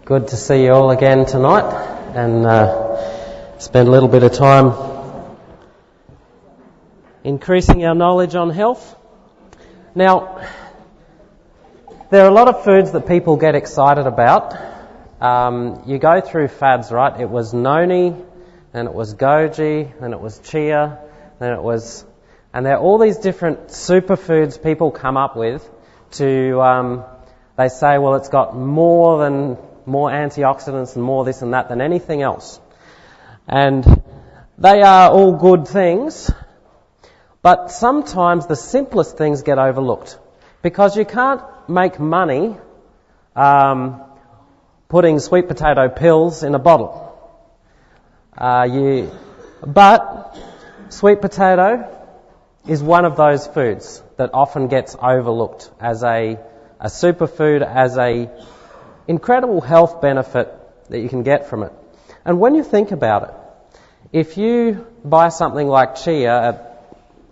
Good to see you all again tonight and spend a little bit of time increasing our knowledge on health. Now, there are a lot of foods that people get excited about. You go through fads, right? It was noni, then it was goji, then it was chia, then it was... And there are all these different superfoods people come up with to... they say, well, it's got more antioxidants and more this and that than anything else. And they are all good things, but sometimes the simplest things get overlooked because you can't make money putting sweet potato pills in a bottle. But sweet potato is one of those foods that often gets overlooked as a superfood, as a incredible health benefit that you can get from it. And when you think about it, if you buy something like chia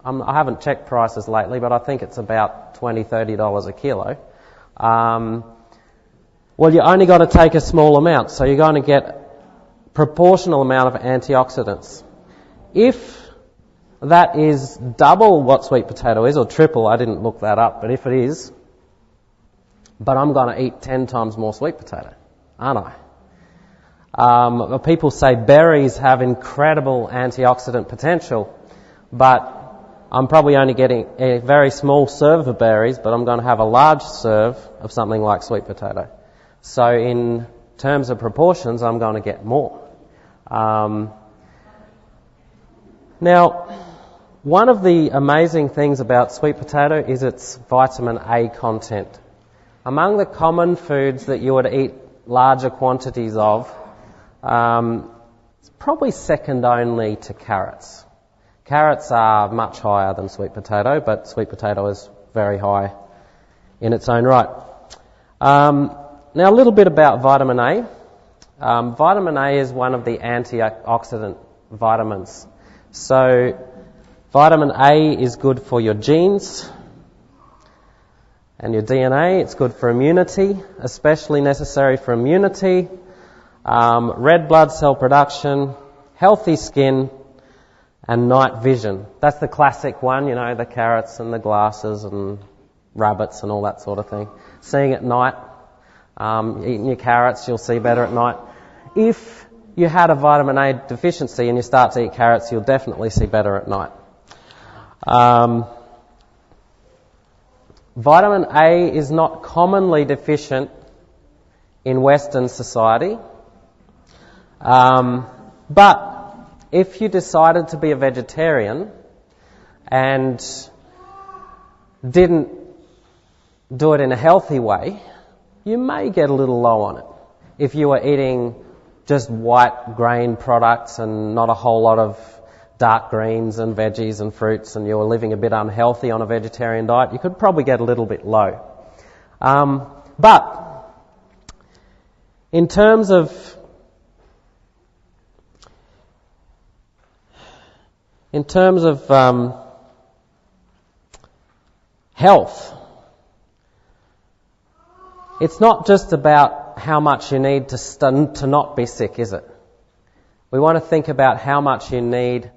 I haven't checked prices lately, but I think it's about $20, $30 a kilo. Well, you only got to take a small amount, so you're going to get a proportional amount of antioxidants. If that is double what sweet potato is, or triple, I didn't look that up, but if it is, but I'm going to eat 10 times more sweet potato, aren't I? People say berries have incredible antioxidant potential, but I'm probably only getting a very small serve of berries, but I'm going to have a large serve of something like sweet potato. So in terms of proportions, I'm going to get more. Now, one of the amazing things about sweet potato is its vitamin A content. Among the common foods that you would eat larger quantities of, it's probably second only to carrots. Carrots are much higher than sweet potato, but sweet potato is very high in its own right. Now, a little bit about vitamin A. Vitamin A is one of the antioxidant vitamins. So, vitamin A is good for your genes and your DNA. It's good for immunity, especially necessary for immunity, red blood cell production, healthy skin, and night vision. That's the classic one, you know, the carrots and the glasses and rabbits and all that sort of thing. Seeing at night, eating your carrots, you'll see better at night. If you had a vitamin A deficiency and you start to eat carrots, you'll definitely see better at night. Vitamin A is not commonly deficient in Western society, but if you decided to be a vegetarian and didn't do it in a healthy way, you may get a little low on it. If you were eating just white grain products and not a whole lot of dark greens and veggies and fruits, and you were living a bit unhealthy on a vegetarian diet, you could probably get a little bit low. But in terms of health, it's not just about how much you need to not be sick, is it? We want to think about how much you need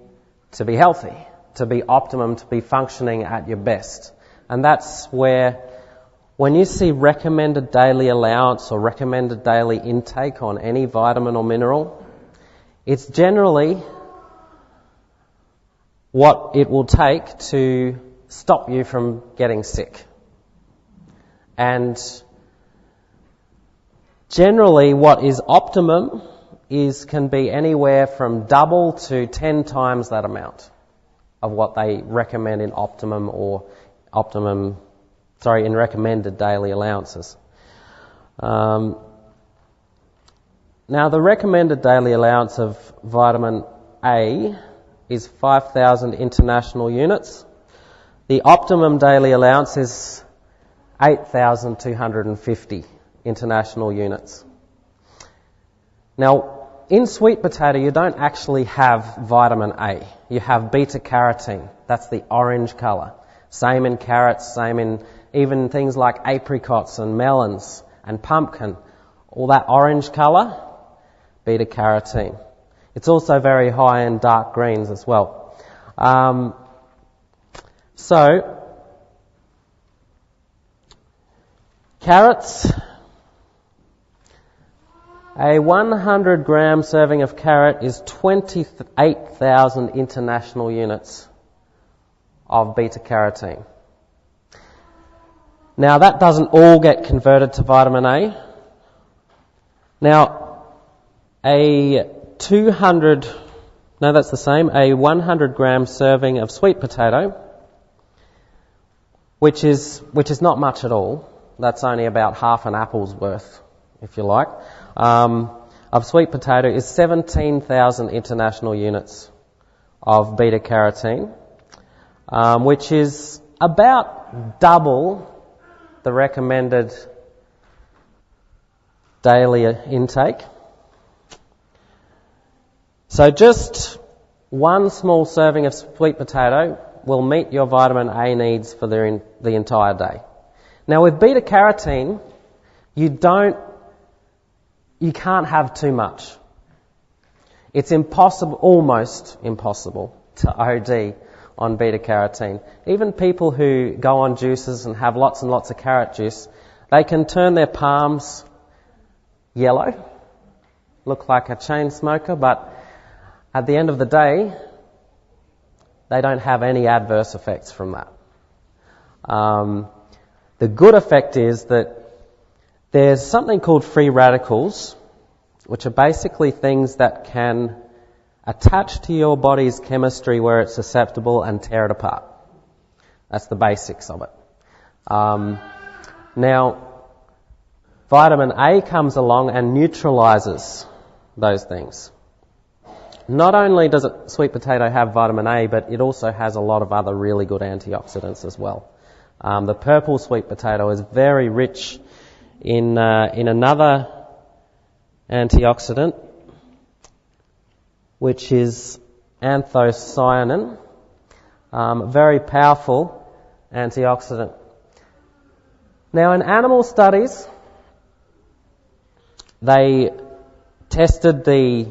to be healthy, to be optimum, to be functioning at your best. And that's where, when you see recommended daily allowance or recommended daily intake on any vitamin or mineral, it's generally what it will take to stop you from getting sick. And generally what is optimum can be anywhere from double to 10 times that amount of what they recommend in in recommended daily allowances. Now, the recommended daily allowance of vitamin A is 5,000 international units. The optimum daily allowance is 8,250 international units. Now, in sweet potato, you don't actually have vitamin A. You have beta-carotene. That's the orange colour. Same in carrots, same in even things like apricots and melons and pumpkin. all that orange colour, beta-carotene. It's also very high in dark greens as well. So, carrots, a 100 gram serving of carrot is 28,000 international units of beta-carotene. Now that doesn't all get converted to vitamin A. Now a 100 gram serving of sweet potato, which is not much at all. That's only about half an apple's worth, if you like, of sweet potato is 17,000 international units of beta-carotene, which is about double the recommended daily intake. So just one small serving of sweet potato will meet your vitamin A needs for the entire day. Now with beta-carotene, you can't have too much. It's almost impossible to OD on beta-carotene. Even people who go on juices and have lots and lots of carrot juice, they can turn their palms yellow, look like a chain smoker, but at the end of the day, they don't have any adverse effects from that. The good effect is that there's something called free radicals, which are basically things that can attach to your body's chemistry where it's susceptible and tear it apart. That's the basics of it. Now, vitamin A comes along and neutralizes those things. Not only does sweet potato have vitamin A, but it also has a lot of other really good antioxidants as well. The purple sweet potato is very rich in another antioxidant, which is anthocyanin, very powerful antioxidant. Now in animal studies, they tested the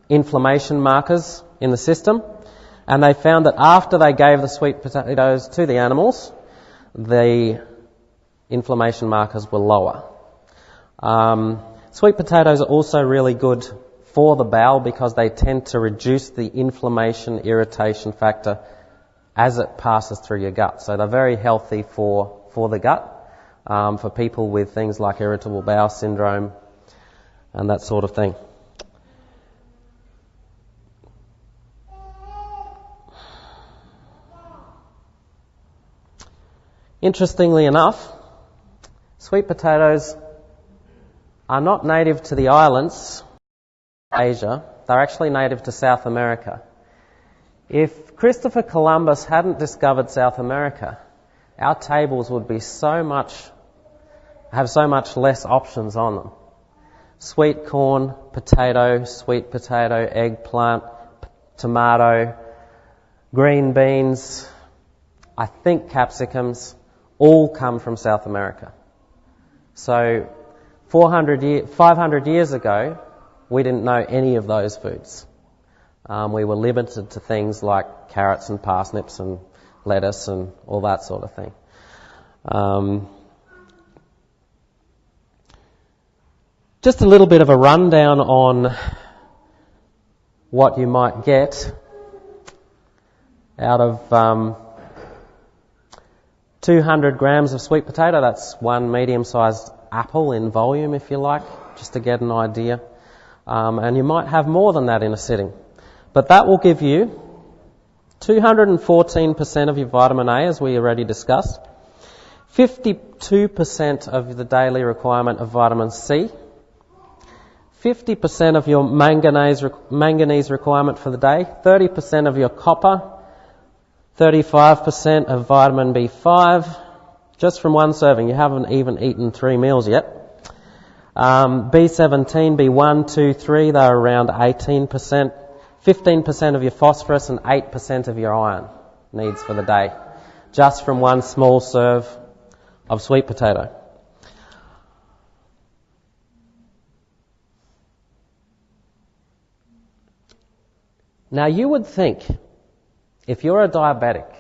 inflammation markers in the system, and they found that after they gave the sweet potatoes to the animals, the inflammation markers were lower. Sweet potatoes are also really good for the bowel because they tend to reduce the inflammation irritation factor as it passes through your gut. So they're very healthy for the gut, for people with things like irritable bowel syndrome and that sort of thing. Interestingly enough, sweet potatoes are not native to the islands of Asia. They're actually native to South America. If Christopher Columbus hadn't discovered South America, our tables would be have so much less options on them. Sweet corn, potato, sweet potato, eggplant, tomato, green beans, I think capsicums, all come from South America. So 500 years ago, we didn't know any of those foods. We were limited to things like carrots and parsnips and lettuce and all that sort of thing. Just a little bit of a rundown on what you might get out of 200 grams of sweet potato. That's one medium-sized apple in volume, if you like, just to get an idea. And you might have more than that in a sitting. But that will give you 214% of your vitamin A, as we already discussed, 52% of the daily requirement of vitamin C, 50% of your manganese requirement for the day, 30% of your copper, 35% of vitamin B5, just from one serving. You haven't even eaten 3 meals yet. B17, B1, 2, 3, they're around 18%. 15% of your phosphorus and 8% of your iron needs for the day, just from one small serve of sweet potato. Now you would think, if you're a diabetic,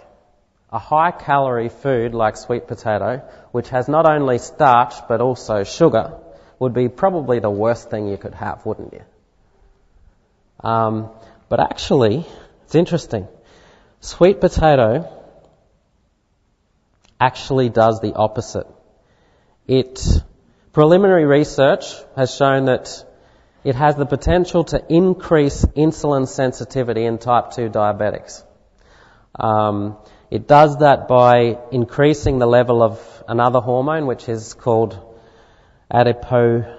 a high-calorie food like sweet potato, which has not only starch but also sugar, would be probably the worst thing you could have, wouldn't you? But actually, it's interesting. Sweet potato actually does the opposite. Preliminary research has shown that it has the potential to increase insulin sensitivity in type 2 diabetics. It does that by increasing the level of another hormone, which is called adiponectin,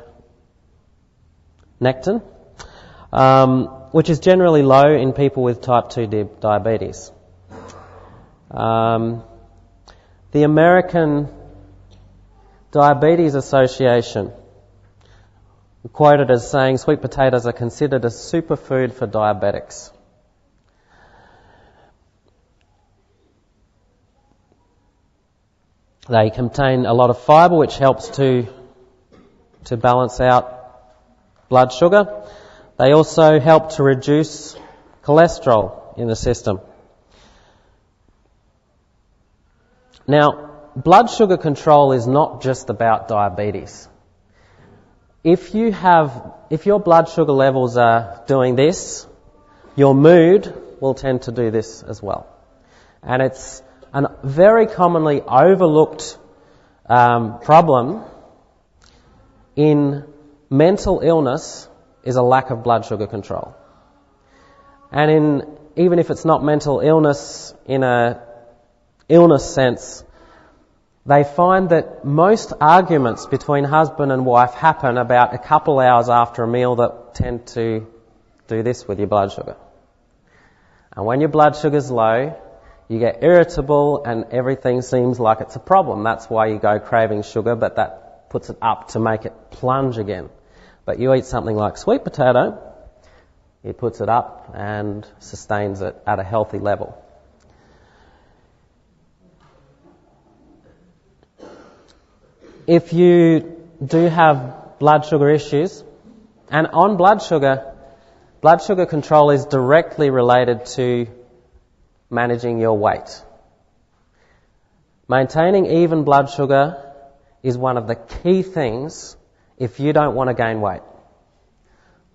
which is generally low in people with type 2 diabetes. The American Diabetes Association quoted as saying sweet potatoes are considered a superfood for diabetics. They contain a lot of fibre, which helps to balance out blood sugar. They also help to reduce cholesterol in the system. Now, blood sugar control is not just about diabetes. If your blood sugar levels are doing this, your mood will tend to do this as well. And it's a very commonly overlooked problem in mental illness is a lack of blood sugar control. And even if it's not mental illness in a illness sense, they find that most arguments between husband and wife happen about a couple hours after a meal that tend to do this with your blood sugar. And when your blood sugar's low, you get irritable and everything seems like it's a problem. That's why you go craving sugar, but that puts it up to make it plunge again. But you eat something like sweet potato, it puts it up and sustains it at a healthy level. If you do have blood sugar issues, and on blood sugar control is directly related to managing your weight. Maintaining even blood sugar is one of the key things if you don't want to gain weight.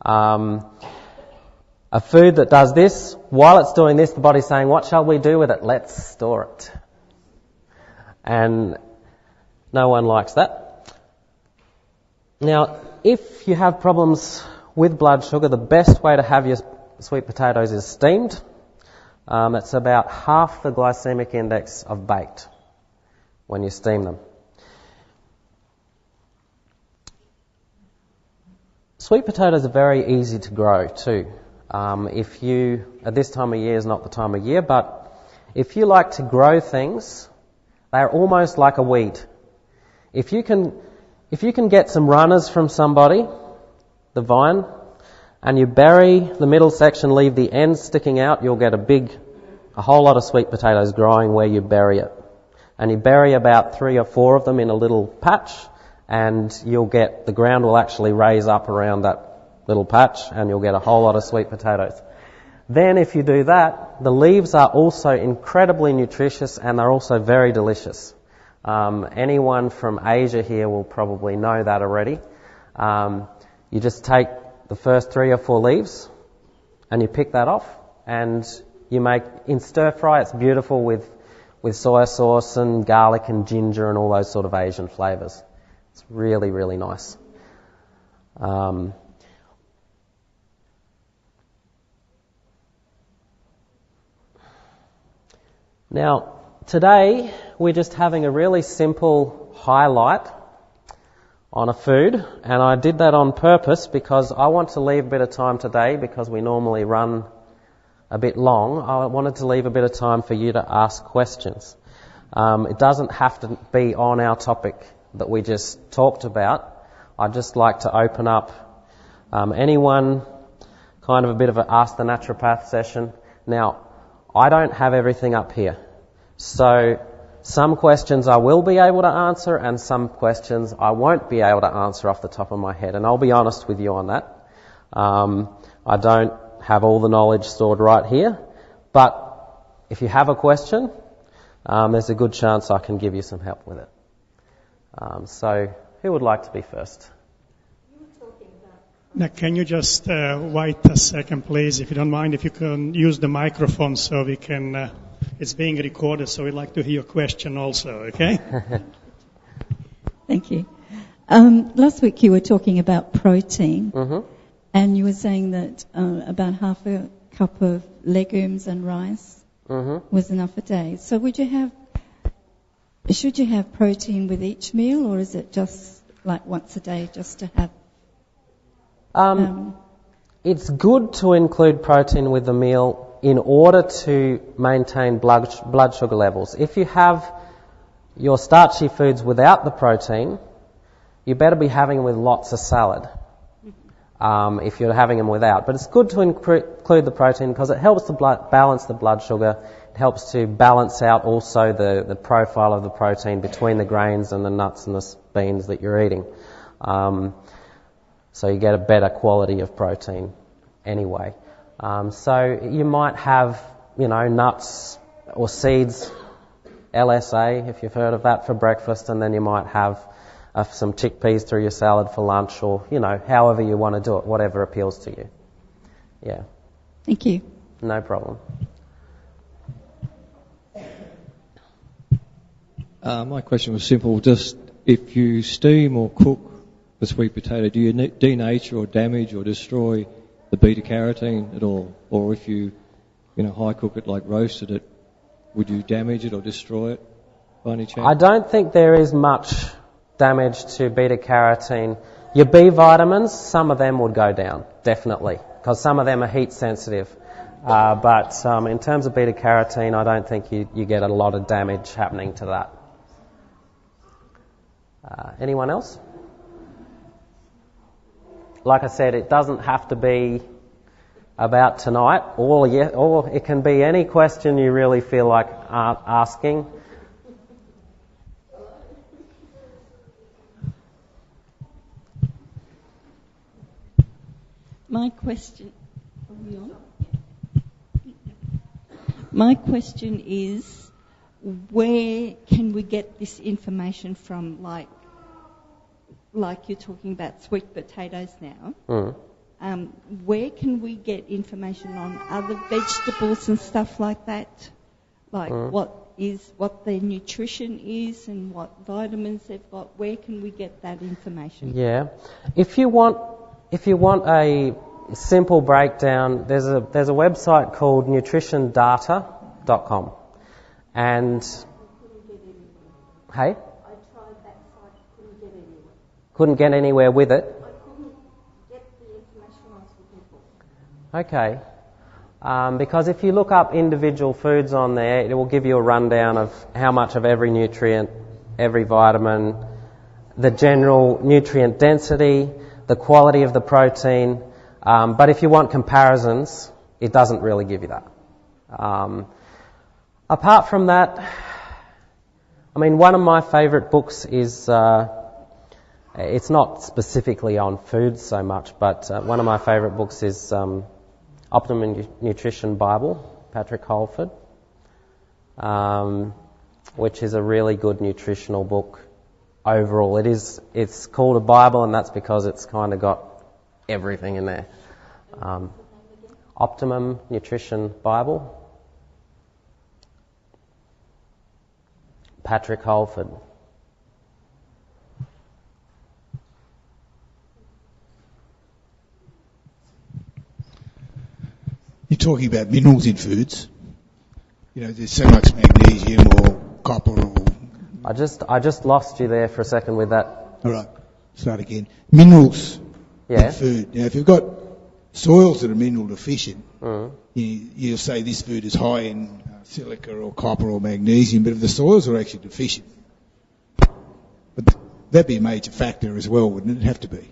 A food that does this, while it's doing this, the body's saying, what shall we do with it? Let's store it. And no one likes that. Now, if you have problems with blood sugar, the best way to have your sweet potatoes is steamed. It's about half the glycemic index of baked when you steam them. Sweet potatoes are very easy to grow too. At this time of year is not the time of year, but if you like to grow things, they're almost like a weed. If you can get some runners from somebody, the vine, and you bury the middle section, leave the ends sticking out, you'll get a whole lot of sweet potatoes growing where you bury it. And you bury about 3 or 4 of them in a little patch, and the ground will actually raise up around that little patch, and you'll get a whole lot of sweet potatoes. Then if you do that, the leaves are also incredibly nutritious and they're also very delicious. Anyone from Asia here will probably know that already. You just take the first 3 or 4 leaves and you pick that off and you make, in stir fry, it's beautiful with soy sauce and garlic and ginger and all those sort of Asian flavours. It's really, really nice. Now, today we're just having a really simple highlight on a food, and I did that on purpose because I want to leave a bit of time today, because we normally run a bit long. I wanted to leave a bit of time for you to ask questions. It doesn't have to be on our topic that we just talked about. I'd just like to open up anyone, kind of a bit of an Ask the Naturopath session. Now, I don't have everything up here. So some questions I will be able to answer and some questions I won't be able to answer off the top of my head. And I'll be honest with you on that. I don't have all the knowledge stored right here. But if you have a question, there's a good chance I can give you some help with it. So who would like to be first? Now, can you just wait a second, please, if you don't mind, if you can use the microphone so we can, it's being recorded, so we'd like to hear your question also, okay? Thank you. Last week you were talking about protein, and you were saying that about half a cup of legumes and rice was enough a day. So should you have protein with each meal, or is it just like once a day just to have? It's good to include protein with the meal in order to maintain blood sugar levels. If you have your starchy foods without the protein, you better be having them with lots of salad if you're having them without. But it's good to include the protein because it helps to balance the blood sugar. It helps to balance out also the profile of the protein between the grains and the nuts and the beans that you're eating. So you get a better quality of protein anyway. So you might have, nuts or seeds, LSA, if you've heard of that, for breakfast, and then you might have some chickpeas through your salad for lunch, or, however you want to do it, whatever appeals to you. Yeah. Thank you. No problem. My question was simple. Just if you steam or cook the sweet potato, do you denature or damage or destroy the beta-carotene at all? Or if you, high cook it, like roasted it, would you damage it or destroy it by any chance? I don't think there is much damage to beta-carotene. Your B vitamins, some of them would go down, definitely, because some of them are heat sensitive. But in terms of beta-carotene, I don't think you get a lot of damage happening to that. Anyone else? Like I said, it doesn't have to be about tonight, or it can be any question you really feel like asking. My question is, where can we get this information from, like you're talking about sweet potatoes now? Where can we get information on other vegetables and stuff like that? Like what their nutrition is and what vitamins they've got? Where can we get that information? Yeah. If you want a simple breakdown, there's a website called nutritiondata.com. And hey? Couldn't get anywhere with it? I couldn't get the information on people. Okay. Because if you look up individual foods on there, it will give you a rundown of how much of every nutrient, every vitamin, the general nutrient density, the quality of the protein. But if you want comparisons, it doesn't really give you that. Apart from that, one of my favourite books is... it's not specifically on food so much, but one of my favourite books is Optimum Nutrition Bible, Patrick Holford, which is a really good nutritional book overall. It's called a Bible, and that's because it's kind of got everything in there. Optimum Nutrition Bible, Patrick Holford. You're talking about minerals in foods. There's so much magnesium or copper or... I just lost you there for a second with that. All right, start again. Minerals Yeah. in food. Now, if you've got soils that are mineral deficient, you'll say this food is high in silica or copper or magnesium, but if the soils are actually deficient, but that'd be a major factor as well, wouldn't it? Have to be.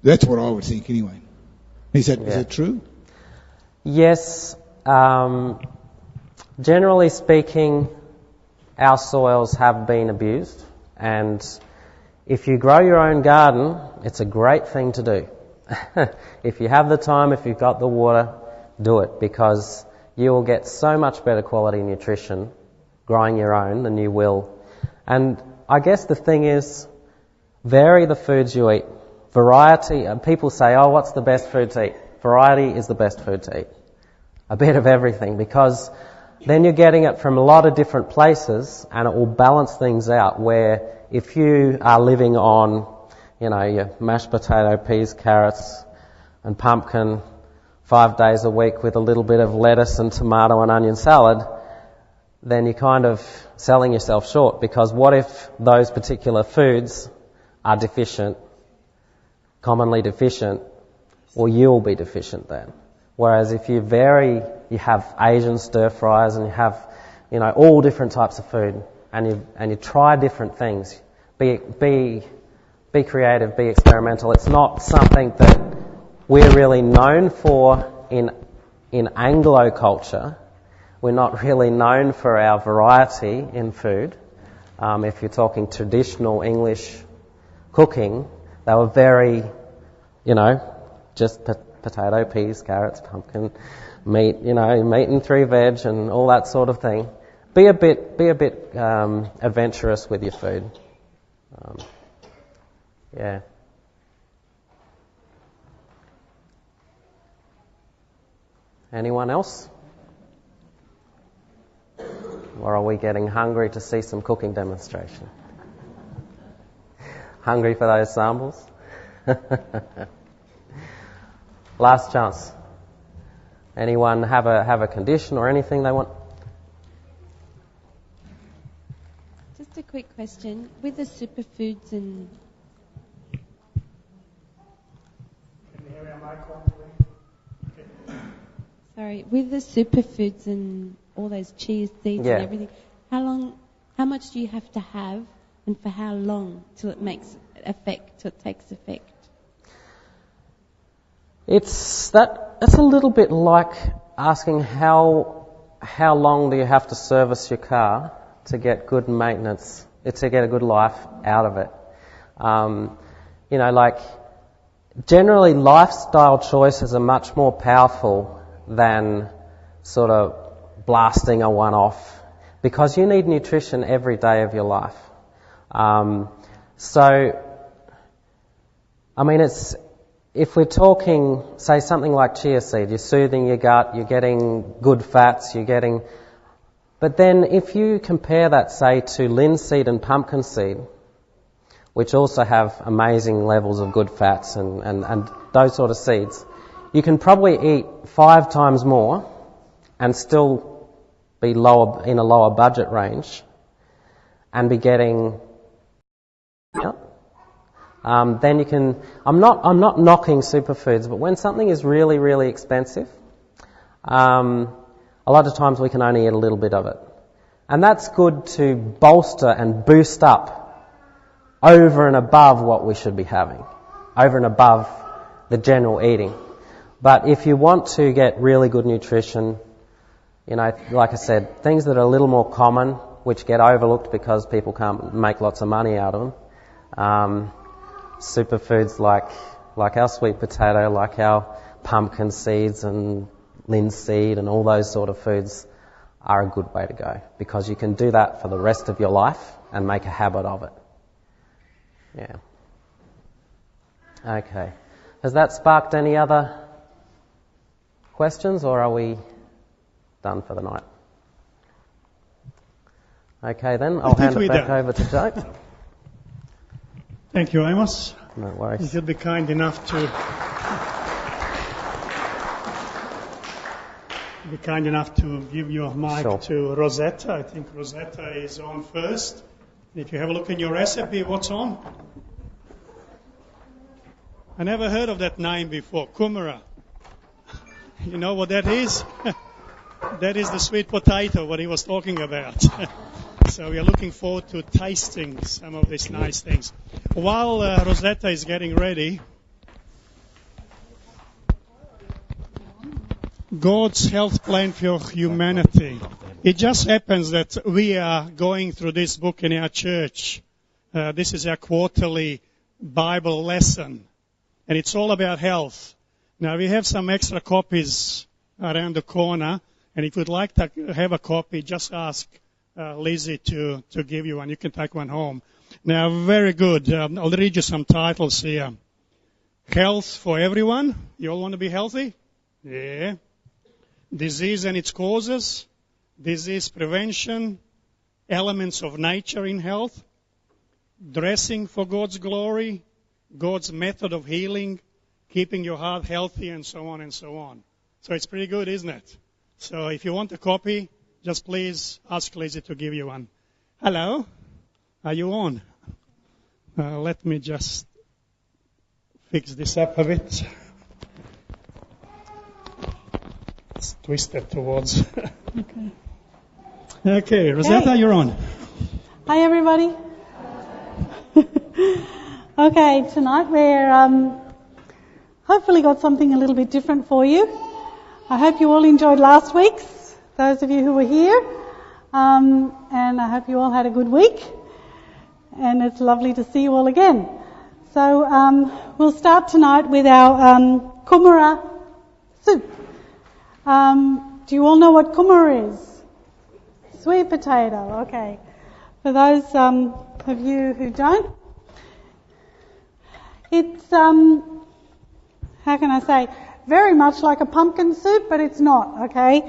That's what I would think anyway. Is that true? Yes. Generally speaking, our soils have been abused, and if you grow your own garden, it's a great thing to do. If you have the time, if you've got the water, do it, because you will get so much better quality nutrition growing your own than you will. And I guess the thing is, vary the foods you eat. Variety, people say, oh, what's the best food to eat? Variety is the best food to eat. A bit of everything, because then you're getting it from a lot of different places, and it will balance things out, where if you are living on, your mashed potato, peas, carrots and pumpkin 5 days a week with a little bit of lettuce and tomato and onion salad, then you're kind of selling yourself short, because what if those particular foods are deficient, commonly deficient? Well, you'll be deficient then. Whereas if you vary, you have Asian stir fries and you have, all different types of food, and you try different things. Be creative, be experimental. It's not something that we're really known for in Anglo culture. We're not really known for our variety in food. If you're talking traditional English cooking, they were very, just potato, peas, carrots, pumpkin, meat, meat and 3 veg and all that sort of thing. Be a bit adventurous with your food. Yeah. Anyone else? Or are we getting hungry to see some cooking demonstration? Hungry for those samples? Last chance. Anyone have a condition or anything they want? Just a quick question. With the superfoods and... Can you hear me on my call, please? Sorry, with the superfoods and all those chia seeds and everything, how much do you have to have, and for how long till it takes effect? It's a little bit like asking how long do you have to service your car to get good maintenance, to get a good life out of it. Generally lifestyle choices are much more powerful than sort of blasting a one-off, because you need nutrition every day of your life. If we're talking, say, something like chia seed, you're soothing your gut, you're getting good fats, but then if you compare that, say, to linseed and pumpkin seed, which also have amazing levels of good fats and those sort of seeds, you can probably eat 5 times more and still be in a lower budget range and be getting... then you can... I'm not knocking superfoods, but when something is really, really expensive, a lot of times we can only eat a little bit of it. And that's good to bolster and boost up over and above what we should be having, over and above the general eating. But if you want to get really good nutrition, like I said, things that are a little more common, which get overlooked because people can't make lots of money out of them, superfoods like our sweet potato, like our pumpkin seeds and linseed and all those sort of foods are a good way to go, because you can do that for the rest of your life and make a habit of it. Yeah. Okay. Has that sparked any other questions, or are we done for the night? Okay then, I'll hand it back over to Joe. Thank you, Amos. No worries. If you'd be kind enough to give your mic to Rosetta. I think Rosetta is on first. If you have a look in your recipe, what's on? I never heard of that name before, kumara. You know what that is? That is the sweet potato, what he was talking about. So we are looking forward to tasting some of these nice things. While Rosetta is getting ready, God's health plan for humanity. It just happens that we are going through this book in our church. This is our quarterly Bible lesson, and it's all about health. Now, we have some extra copies around the corner. And if you'd like to have a copy, just ask Lizzie to give you one. You can take one home. Now, very good. I'll read you some titles here. Health for everyone. You all want to be healthy? Yeah. Disease and its causes. Disease prevention. Elements of nature in health. Dressing for God's glory. God's method of healing. Keeping your heart healthy, and so on and so on. So it's pretty good, isn't it? So if you want a copy, just please ask Lizzie to give you one. Hello? Are you on? Let me just fix this up a bit. Let's twist it towards. Okay. Okay, Rosetta, you're on. Hi, everybody. Okay, tonight we're hopefully got something a little bit different for you. I hope you all enjoyed last week's, those of you who were here, and I hope you all had a good week, and it's lovely to see you all again. So we'll start tonight with our kumara soup. Do you all know what kumara is? Sweet potato, okay. For those of you who don't, it's, how can I say, very much like a pumpkin soup, but it's not, okay?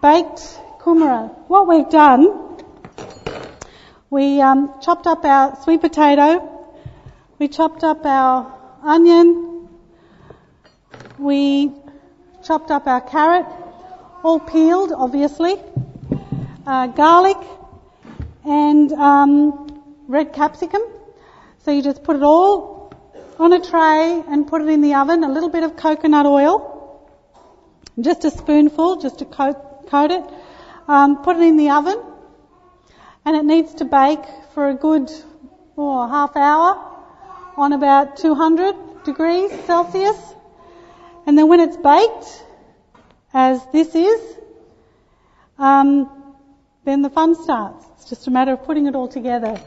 Baked kumara. What we've done, we chopped up our sweet potato, we chopped up our onion, we chopped up our carrot, all peeled, obviously, garlic, and red capsicum. So you just put it all on a tray and put it in the oven, a little bit of coconut oil, just a spoonful, just to coat it. Put it in the oven, and it needs to bake for a good half hour on about 200 degrees Celsius. And then when it's baked, as this is, then the fun starts. It's just a matter of putting it all together.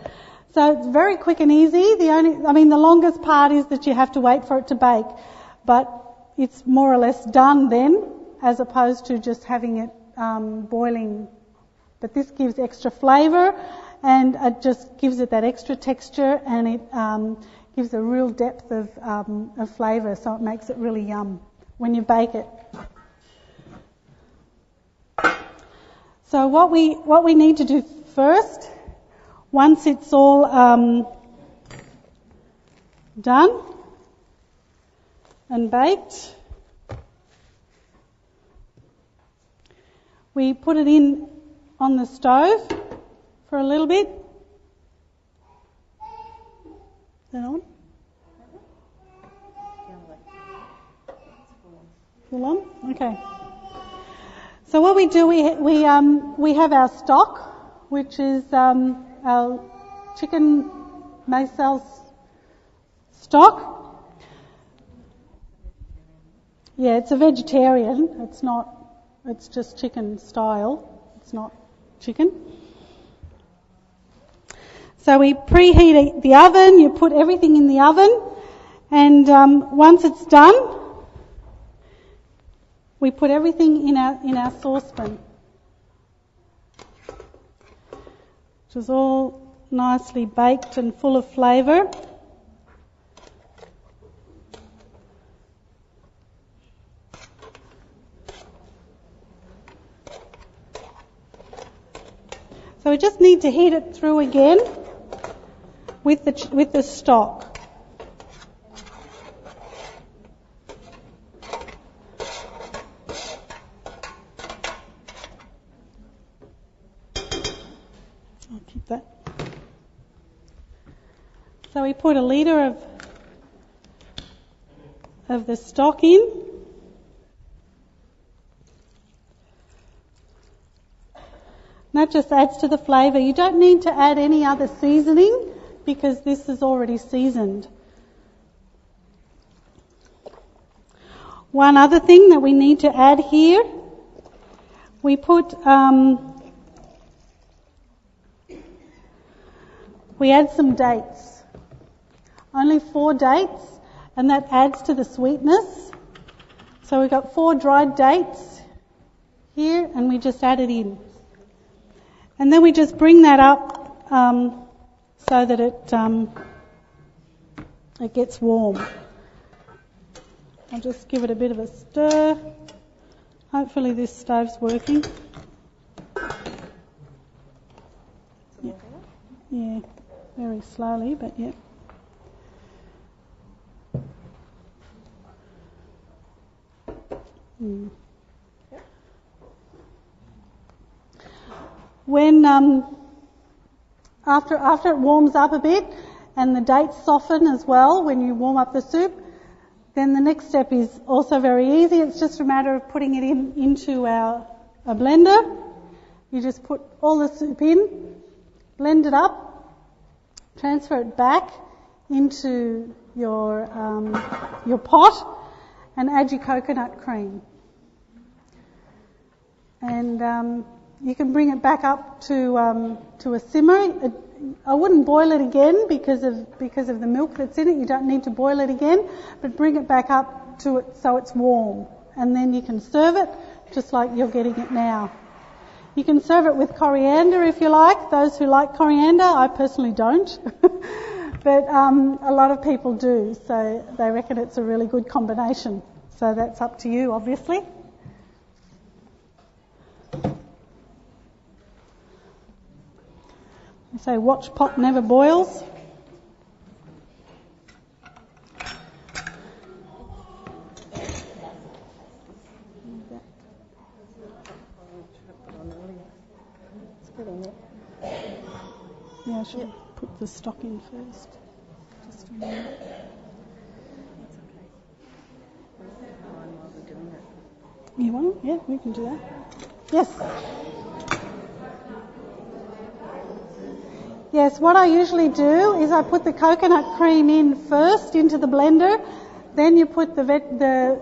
So it's very quick and easy. The longest part is that you have to wait for it to bake, but it's more or less done then, as opposed to just having it boiling. But this gives extra flavour, and it just gives it that extra texture, and it gives a real depth of flavour, so it makes it really yum when you bake it. So what we need to do first, once it's all done and baked, we put it in on the stove for a little bit. Is that on? Full on? Okay. So what we do, we have our stock, which is our chicken macel stock. Yeah, it's a vegetarian. It's just chicken style. It's not chicken. So we preheat the oven. You put everything in the oven, and once it's done, we put everything in our saucepan, which is all nicely baked and full of flavour. So we just need to heat it through again with the stock. I'll keep that. So we put a litre of the stock in. That just adds to the flavour. You don't need to add any other seasoning because this is already seasoned. One other thing that we need to add here, we add some dates. Only 4 dates, and that adds to the sweetness. So we've got 4 dried dates here, and we just add it in. And then we just bring that up so that it gets warm. I'll just give it a bit of a stir. Hopefully this stove's working. Yeah, very slowly, but yeah. When after it warms up a bit and the dates soften as well when you warm up the soup, then the next step is also very easy. It's just a matter of putting it into a blender. You just put all the soup in, blend it up, transfer it back into your pot, and add your coconut cream. And you can bring it back up to a simmer. I wouldn't boil it again because of the milk that's in it. You don't need to boil it again, but bring it back up to it so it's warm, and then you can serve it just like you're getting it now. You can serve it with coriander if you like. Those who like coriander, I personally don't, but a lot of people do. So they reckon it's a really good combination. So that's up to you, obviously. They say watch pot never boils. Yeah, I should put the stock in first. Just a minute. You want it? Yeah, we can do that. Yes. Yes, what I usually do is I put the coconut cream in first into the blender, then you put the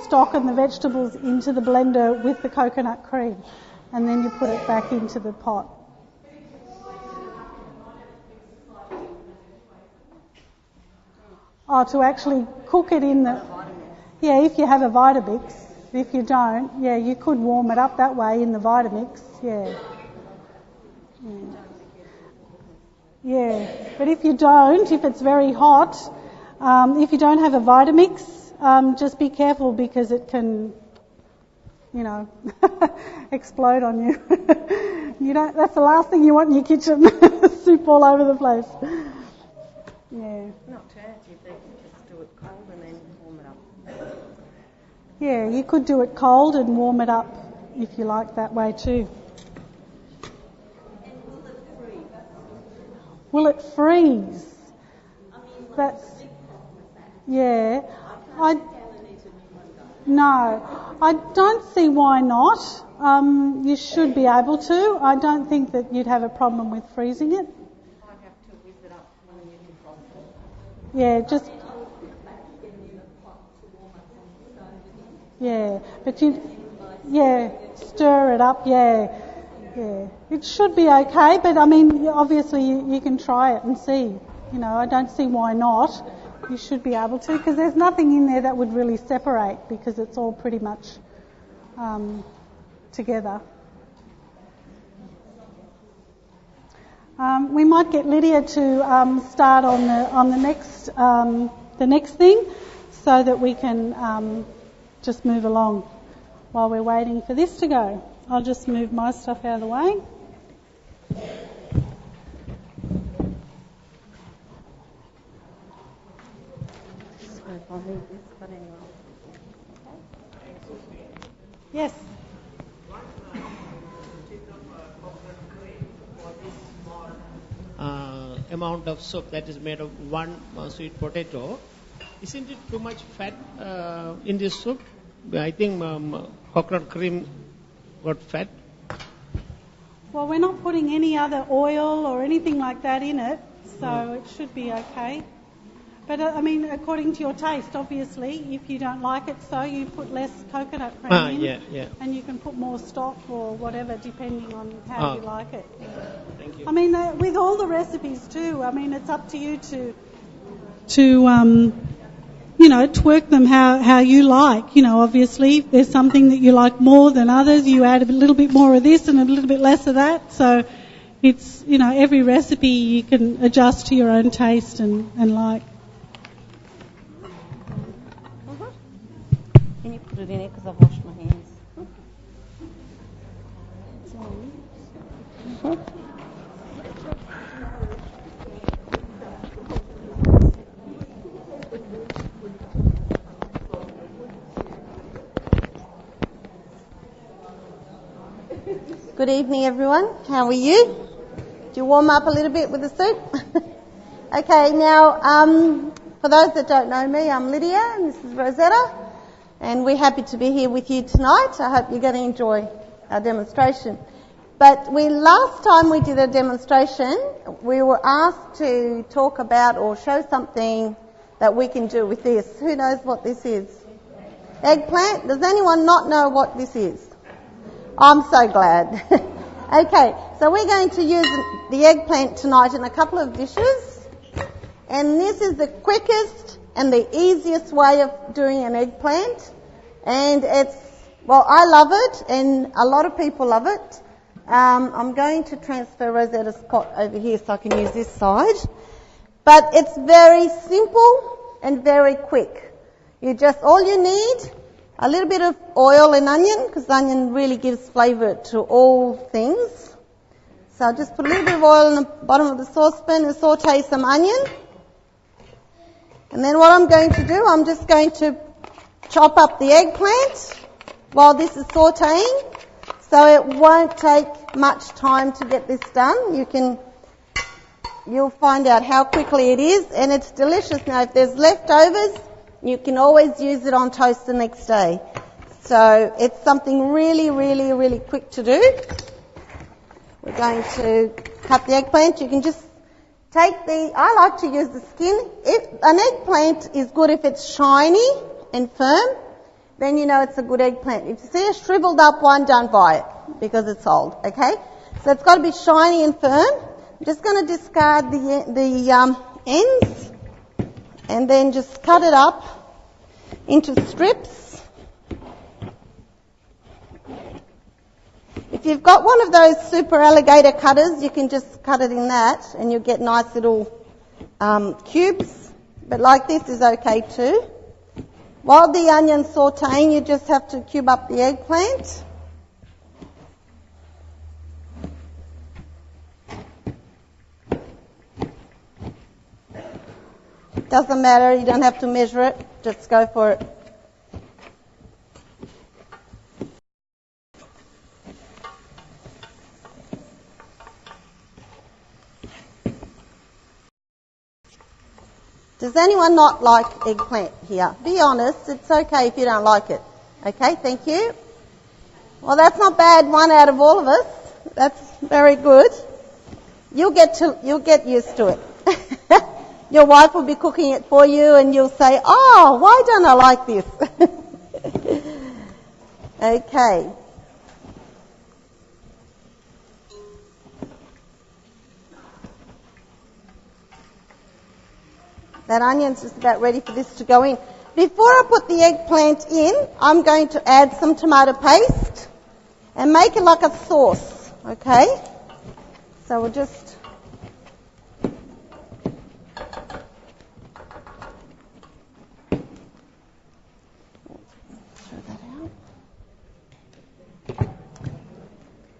stock and the vegetables into the blender with the coconut cream, and then you put it back into the pot. Oh, to actually cook it in the... Yeah, if you have a Vitamix. If you don't, yeah, you could warm it up that way in the Vitamix, yeah. Yeah, but if you don't, if it's very hot, if you don't have a Vitamix, just be careful because it can, explode on you. That's the last thing you want in your kitchen, soup all over the place. Yeah. Not to add, you can just do it cold and then warm it up. Yeah, you could do it cold and warm it up if you like that way too. Will it freeze? That's, yeah. No, I don't see why not. You should be able to. I don't think that you'd have a problem with freezing it. Yeah, just... Yeah, but stir it up, yeah. It should be okay, but I mean, obviously you can try it and see. I don't see why not. You should be able to, because there's nothing in there that would really separate because it's all pretty much together. We might get Lydia to start on the next thing, so that we can just move along while we're waiting for this to go. I'll just move my stuff out of the way. Yes. Amount of soup that is made of one sweet potato, isn't it too much fat in this soup? I think coconut cream got fat. Well, we're not putting any other oil or anything like that in it, so it should be okay. But I mean, according to your taste, obviously, if you don't like it, so you put less coconut cream in, and you can put more stock or whatever, depending on how you like it. Thank you. I mean, with all the recipes too. I mean, it's up to you to twerk them how you like. Obviously, if there's something that you like more than others, you add a little bit more of this and a little bit less of that. So it's, every recipe you can adjust to your own taste and like. Can you put it in it because I've washed my hands? Good evening, everyone. How are you? Did you warm up a little bit with the soup? Okay, now, for those that don't know me, I'm Lydia and this is Rosetta, and we're happy to be here with you tonight. I hope you're going to enjoy our demonstration. But last time we did a demonstration, we were asked to talk about or show something that we can do with this. Who knows what this is? Eggplant? Does anyone not know what this is? I'm so glad. Okay, so we're going to use the eggplant tonight in a couple of dishes. And this is the quickest and the easiest way of doing an eggplant. And I love it and a lot of people love it. I'm going to transfer Rosetta's pot over here so I can use this side. But it's very simple and very quick. All you need a little bit of oil and onion, because onion really gives flavour to all things. So I'll just put a little bit of oil in the bottom of the saucepan and saute some onion. And then what I'm going to do, I'm just going to chop up the eggplant while this is sauteing. So it won't take much time to get this done. You'll find out how quickly it is, and it's delicious. Now, if there's leftovers, you can always use it on toast the next day. So it's something really, really, really quick to do. We're going to cut the eggplant. You can just I like to use the skin. If an eggplant is good if it's shiny and firm, then you know it's a good eggplant. If you see a shriveled up one, don't buy it because it's old, okay? So it's got to be shiny and firm. I'm just going to discard the ends and then just cut it up into strips. If you've got one of those super alligator cutters, you can just cut it in that and you'll get nice little cubes. But like this is okay too. While the onion's sauteing, you just have to cube up the eggplant. Doesn't matter, you don't have to measure it, just go for it. Does anyone not like eggplant here? Be honest, it's okay if you don't like it. Okay, thank you. Well, that's not bad, one out of all of us. That's very good. You'll get used to it. Your wife will be cooking it for you and you'll say, oh, why don't I like this? Okay. That onion's just about ready for this to go in. Before I put the eggplant in, I'm going to add some tomato paste and make it like a sauce, okay? So we'll just...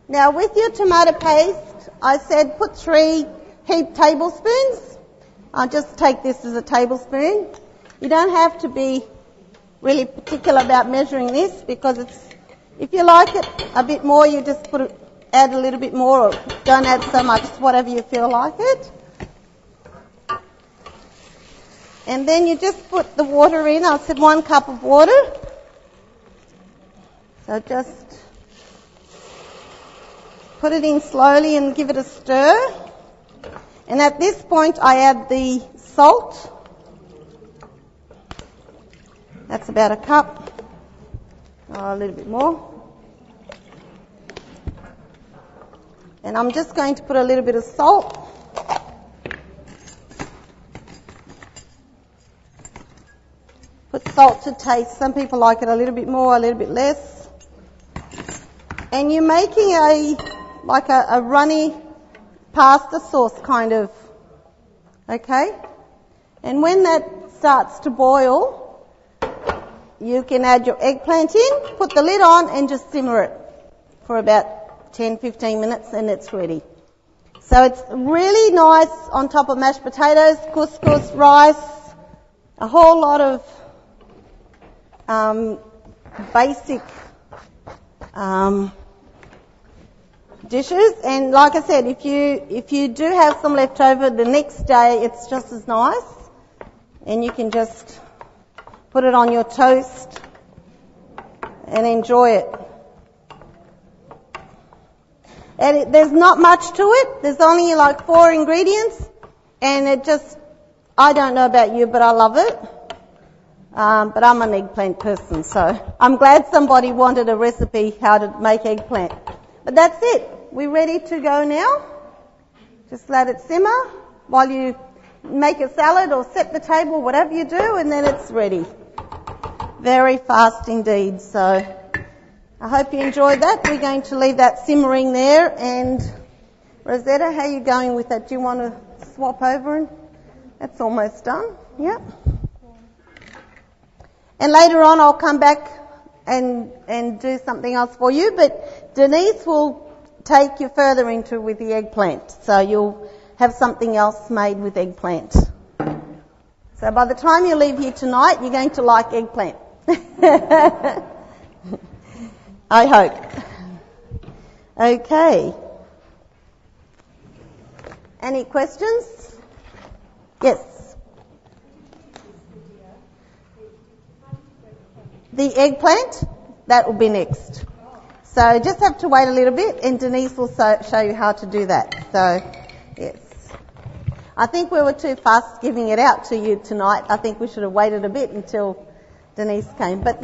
Now with your tomato paste, I said put 3 heaped tablespoons. I'll just take this as a tablespoon. You don't have to be really particular about measuring this because if you like it a bit more, you just add a little bit more or don't add so much, whatever you feel like it. And then you just put the water in. I said 1 cup of water. So just put it in slowly and give it a stir. And at this point I add the salt. That's about a cup. A little bit more. And I'm just going to put a little bit of salt. Put salt to taste. Some people like it a little bit more, a little bit less. And you're making a runny pasta sauce kind of, okay? And when that starts to boil, you can add your eggplant in, put the lid on and just simmer it for about 10-15 minutes and it's ready. So it's really nice on top of mashed potatoes, couscous, rice, a whole lot of basic dishes. And like I said, if you do have some left over the next day, it's just as nice. And you can just put it on your toast and enjoy it. And there's not much to it. There's only like 4 ingredients. And I don't know about you, but I love it. But I'm an eggplant person, so I'm glad somebody wanted a recipe how to make eggplant. But that's it. We're ready to go now. Just let it simmer while you make a salad or set the table, whatever you do, and then it's ready. Very fast indeed. So I hope you enjoyed that. We're going to leave that simmering there. And Rosetta, how are you going with that? Do you want to swap over? And that's almost done. Yep. And later on I'll come back and do something else for you, but Denise will take you further into with the eggplant. So you'll have something else made with eggplant. So by the time you leave here tonight, you're going to like eggplant. I hope. Okay. Any questions? Yes. The eggplant, that will be next. So just have to wait a little bit and Denise will show you how to do that. So, yes. I think we were too fast giving it out to you tonight. I think we should have waited a bit until Denise came. But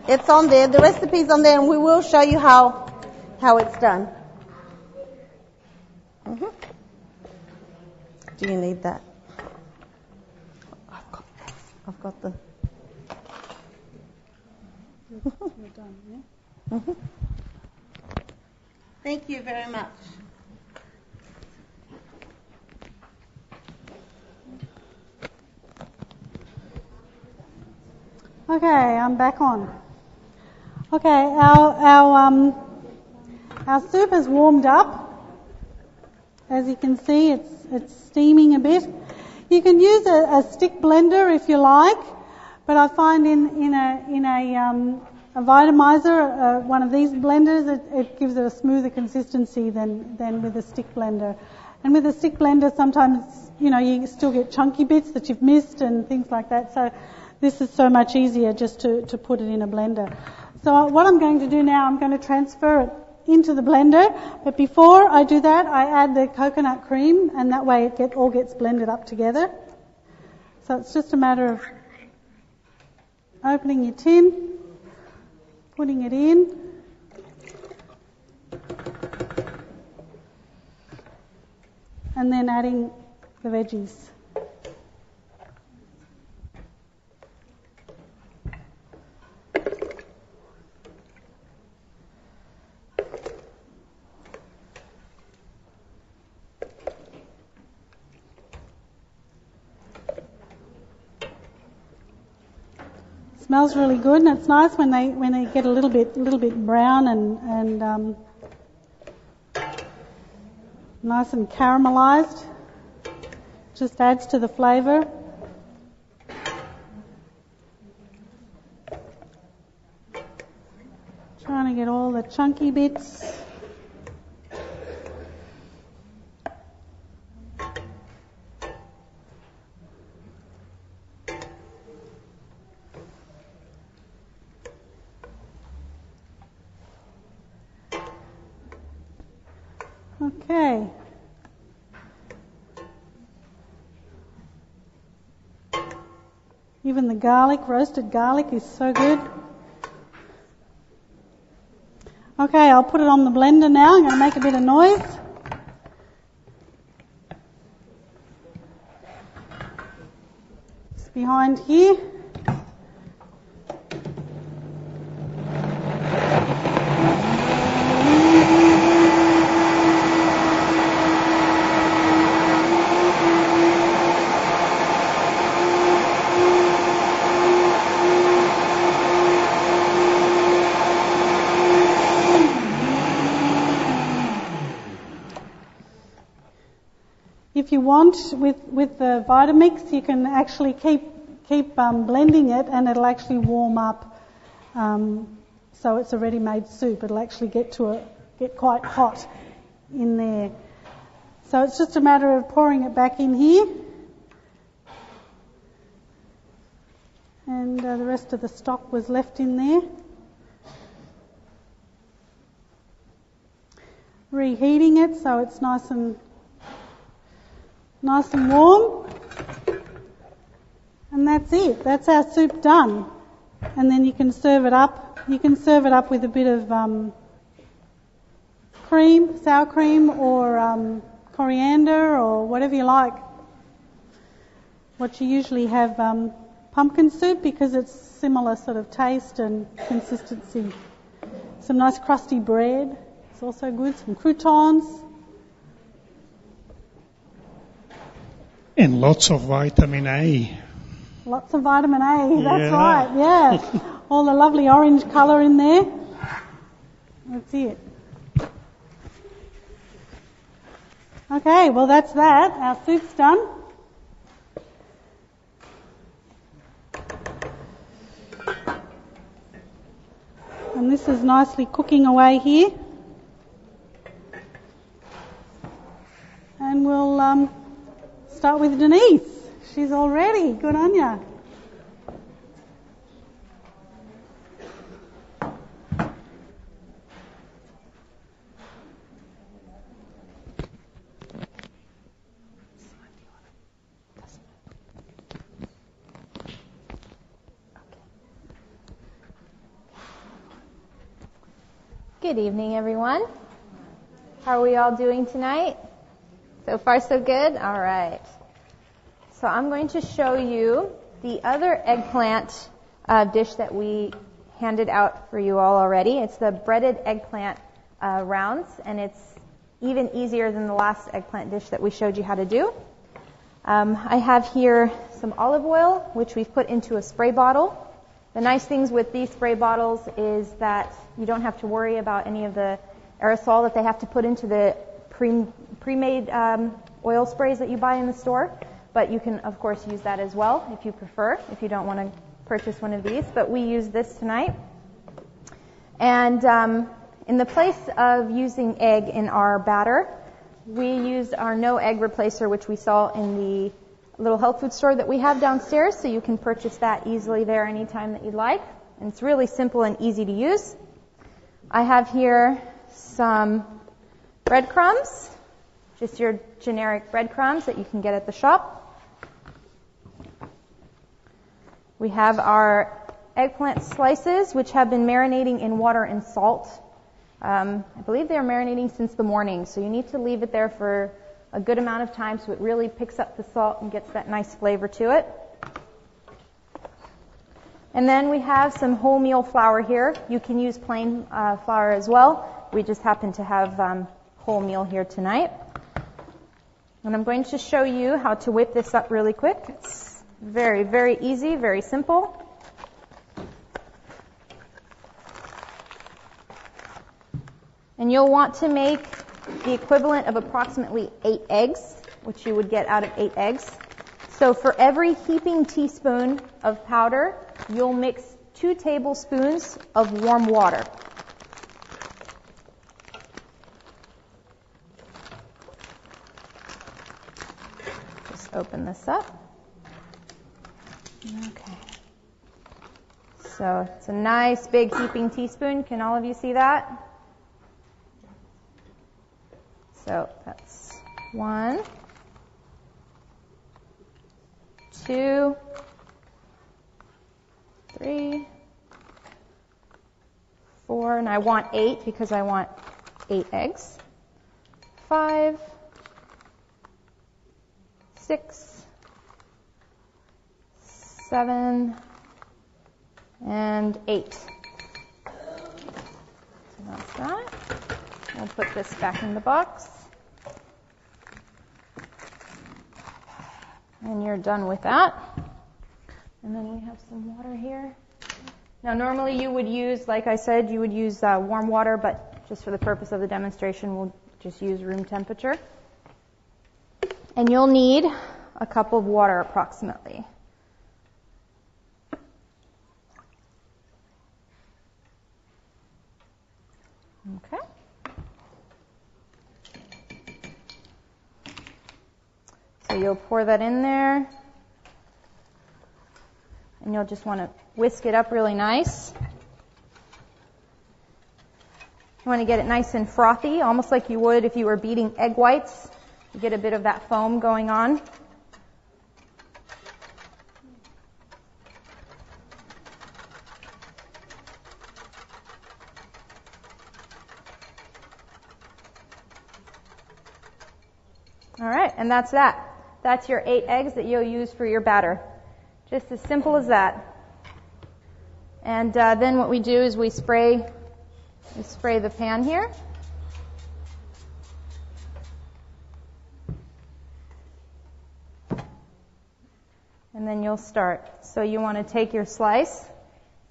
it's on there. The recipe's on there and we will show you how it's done. Mm-hmm. Do you need that? I've got the... We're done, yeah? Mm-hmm. Thank you very much. Okay, I'm back on. Okay, our soup has warmed up. As you can see, it's steaming a bit. You can use a stick blender if you like, but I find in a Vitamizer, one of these blenders, it gives it a smoother consistency than with a stick blender. And with a stick blender, sometimes, you still get chunky bits that you've missed and things like that. So this is so much easier just to put it in a blender. So what I'm going to do now, I'm going to transfer it into the blender. But before I do that, I add the coconut cream, and that way it all gets blended up together. So it's just a matter of opening your tin, putting it in, and then adding the veggies. Smells really good, and it's nice when they get a little bit brown and nice and caramelized. Just adds to the flavour. Trying to get all the chunky bits. Okay. Even the garlic, roasted garlic, is so good. Okay, I'll put it on the blender now. I'm going to make a bit of noise. It's behind here. want, with the Vitamix, you can actually keep blending it, and it'll actually warm up. So it's a ready-made soup. It'll actually get quite hot in there. So it's just a matter of pouring it back in here. And the rest of the stock was left in there. Reheating it so it's nice and warm. And that's it. That's our soup done. And then you can serve it up. You can serve it up with a bit of cream, sour cream, or coriander, or whatever you like. What you usually have pumpkin soup, because it's similar sort of taste and consistency. Some nice crusty bread. It's also good. Some croutons. And lots of vitamin A. Lots of vitamin A, that's Yeah. right, yeah. All the lovely orange colour in there. That's it. Okay, well that's that. Our soup's done. And this is nicely cooking away here. And we'll start with Denise. She's all ready. Good on ya. Good evening, everyone. How are we all doing tonight? So far, so good? All right. So I'm going to show you the other eggplant dish that we handed out for you all already. It's the breaded eggplant rounds, and it's even easier than the last eggplant dish that we showed you how to do. I have here some olive oil, which we've put into a spray bottle. The nice things with these spray bottles is that you don't have to worry about any of the aerosol that they have to put into the pre-made oil sprays that you buy in the store. But you can, of course, use that as well if you prefer, if you don't want to purchase one of these. But we use this tonight. And in the place of using egg in our batter, we used our no egg replacer, which we saw in the little health food store that we have downstairs. So you can purchase that easily there anytime that you'd like. And it's really simple and easy to use. I have here some breadcrumbs, just your generic breadcrumbs that you can get at the shop. We have our eggplant slices, which have been marinating in water and salt. I believe they are marinating since the morning, so you need to leave it there for a good amount of time so it really picks up the salt and gets that nice flavor to it. And then we have some wholemeal flour here. You can use plain flour as well. We just happen to have wholemeal here tonight. And I'm going to show you how to whip this up really quick. It's very, very easy, very simple. And you'll want to make the equivalent of approximately 8 eggs, which you would get out of 8 eggs. So for every heaping teaspoon of powder, you'll mix 2 tablespoons of warm water. Just open this up. Okay. So it's a nice big heaping teaspoon. Can all of you see that? So that's 1, 2, 3, 4, and I want 8 because I want 8 eggs. 5, 6, 7, and 8. So that's that. We'll put this back in the box. And you're done with that. And then we have some water here. Now normally you would use, like I said, you would use warm water, but just for the purpose of the demonstration, we'll just use room temperature. And you'll need a cup of water approximately. Okay. So you'll pour that in there. And you'll just want to whisk it up really nice. You want to get it nice and frothy, almost like you would if you were beating egg whites. You get a bit of that foam going on. All right, and that's that. That's your 8 eggs that you'll use for your batter. Just as simple as that. And then what we do is we spray the pan here. And then you'll start. So you want to take your slice.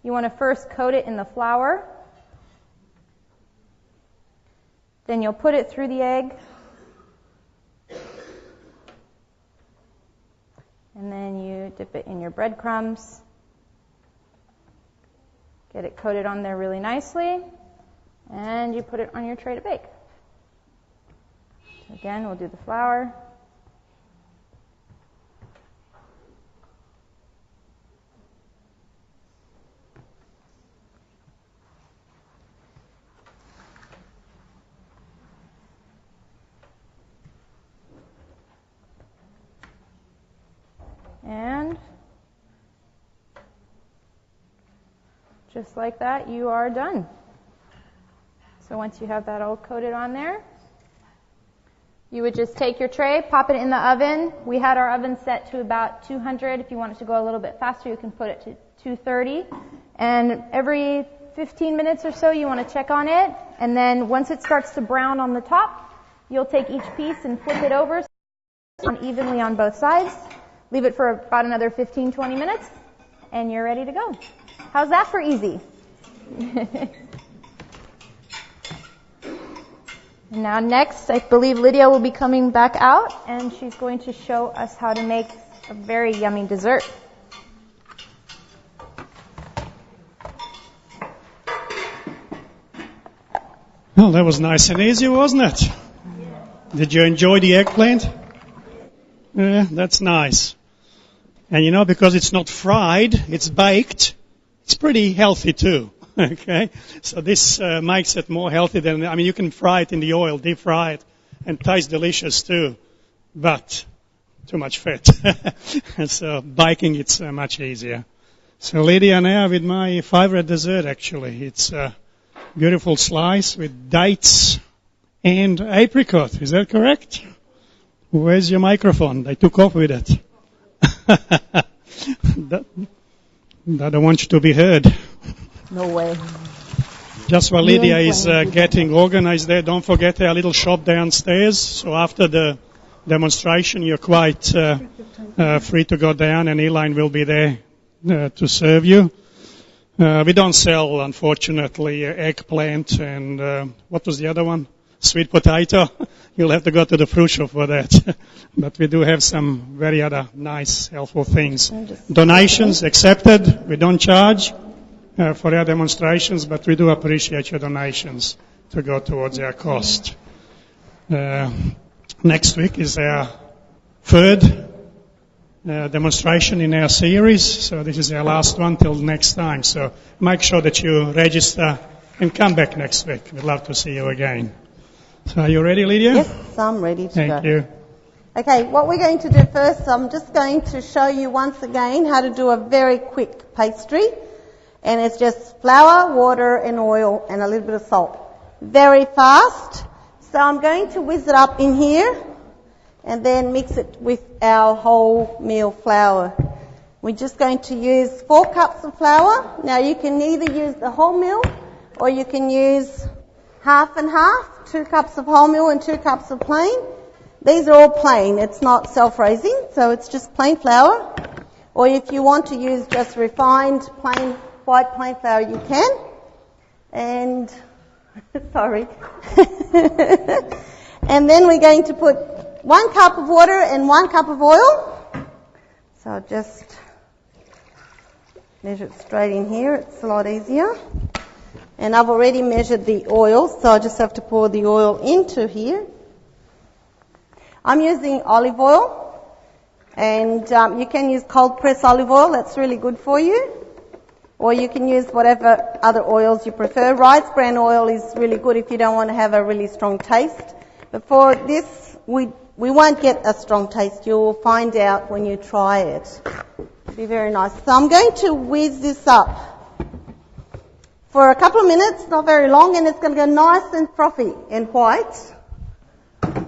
You want to first coat it in the flour. Then you'll put it through the egg. And then you dip it in your breadcrumbs. Get it coated on there really nicely. And you put it on your tray to bake. So again, we'll do the flour. And just like that, you are done. So once you have that all coated on there, you would just take your tray, pop it in the oven. We had our oven set to about 200. If you want it to go a little bit faster, you can put it to 230. And every 15 minutes or so, you want to check on it. And then once it starts to brown on the top, you'll take each piece and flip it over evenly on both sides. Leave it for about another 15, 20 minutes, and you're ready to go. How's that for easy? And now next, I believe Lydia will be coming back out, and she's going to show us how to make a very yummy dessert. Well, that was nice and easy, wasn't it? Did you enjoy the eggplant? Yeah, that's nice. And you know, because it's not fried, it's baked, it's pretty healthy too. Okay? So this makes it more healthy than, you can fry it in the oil, deep fry it, and taste delicious too. But too much fat. And so baking it's much easier. So Lydia now with my favorite dessert actually. It's a beautiful slice with dates and apricot. Is that correct? Where's your microphone? They took off with it. I don't want you to be heard. No way. Just while Lydia is getting organized there, don't forget our little shop downstairs. So after the demonstration, you're quite free to go down, and Elaine will be there to serve you. We don't sell, unfortunately, eggplant and what was the other one? Sweet potato. You'll have to go to the fruit shop for that. But we do have some very other nice, helpful things. Donations accepted. We don't charge for our demonstrations, but we do appreciate your donations to go towards our cost. Next week is our third demonstration in our series. So this is our last one till next time. So make sure that you register and come back next week. We'd love to see you again. So are you ready, Lydia? Yes, I'm ready to go. Thank you. Okay, what we're going to do first, I'm just going to show you once again how to do a very quick pastry. And it's just flour, water and oil and a little bit of salt. Very fast. So I'm going to whiz it up in here and then mix it with our wholemeal flour. We're just going to use 4 cups of flour. Now you can either use the wholemeal or you can use half and half. 2 cups of wholemeal and 2 cups of plain. These are all plain. It's not self-raising, so it's just plain flour. Or if you want to use just refined white plain flour, you can. And, sorry. And then we're going to put 1 cup of water and 1 cup of oil. So I'll just measure it straight in here. It's a lot easier. And I've already measured the oil, so I just have to pour the oil into here. I'm using olive oil, and you can use cold press olive oil. That's really good for you. Or you can use whatever other oils you prefer. Rice bran oil is really good if you don't want to have a really strong taste. But for this, we won't get a strong taste. You'll find out when you try it. It'll be very nice. So I'm going to whiz this up for a couple of minutes, not very long, and it's going to go nice and frothy and white.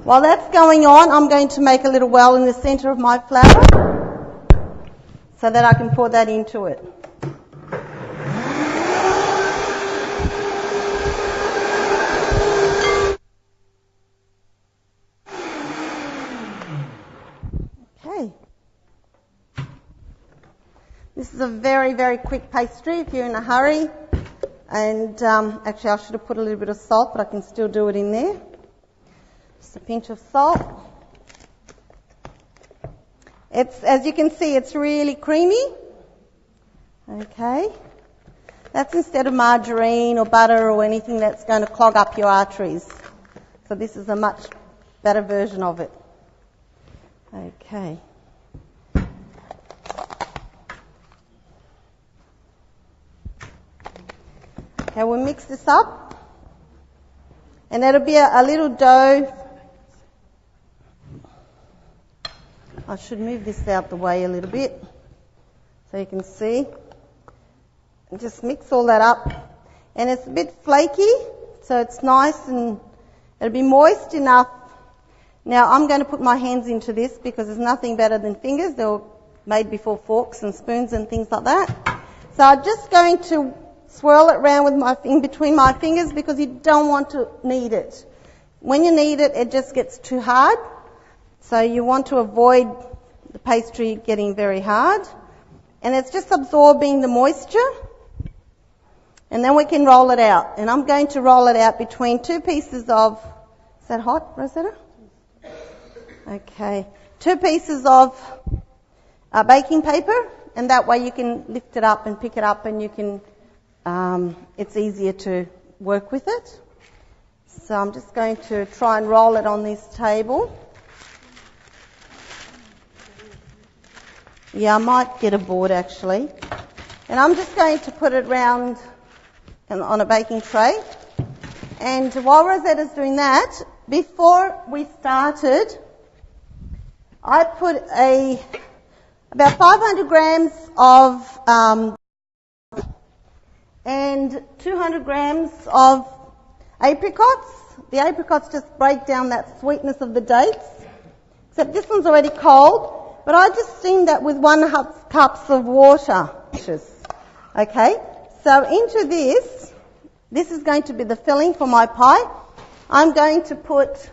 While that's going on, I'm going to make a little well in the centre of my flour so that I can pour that into it. Okay. This is a very, very quick pastry if you're in a hurry. And actually I should have put a little bit of salt, but I can still do it in there. Just a pinch of salt. It's, as you can see, it's really creamy. Okay. That's instead of margarine or butter or anything that's going to clog up your arteries. So this is a much better version of it. Okay. Okay, we'll mix this up, and it'll be a little dough. I should move this out the way a little bit so you can see. And just mix all that up, and it's a bit flaky, so it's nice and it'll be moist enough. Now I'm going to put my hands into this because there's nothing better than fingers. They were made before forks and spoons and things like that. So I'm just going to swirl it around with in between my fingers because you don't want to knead it. When you knead it, it just gets too hard. So you want to avoid the pastry getting very hard. And it's just absorbing the moisture. And then we can roll it out. And I'm going to roll it out between 2 pieces of, is that hot, Rosetta? Okay. 2 pieces of baking paper. And that way you can lift it up and pick it up and you can it's easier to work with it. So I'm just going to try and roll it on this table. Yeah, I might get a board actually. And I'm just going to put it round on a baking tray. And while Rosetta's doing that, before we started, I put about 500 grams of and 200 grams of apricots. The apricots just break down that sweetness of the dates. Except this one's already cold, but I just steamed that with 1.5 cups of water. Okay, so into this is going to be the filling for my pie. I'm going to put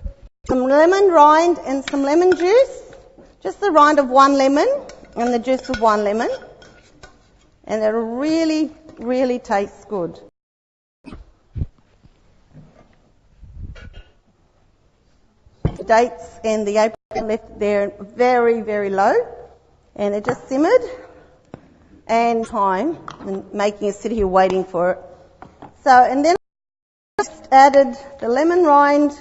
some lemon rind and some lemon juice. Just the rind of 1 lemon and the juice of 1 lemon. And it'll really, really tastes good. The dates and the apricot left there very, very low, and it just simmered. And time and making us sit here waiting for it. So, and then I just added the lemon rind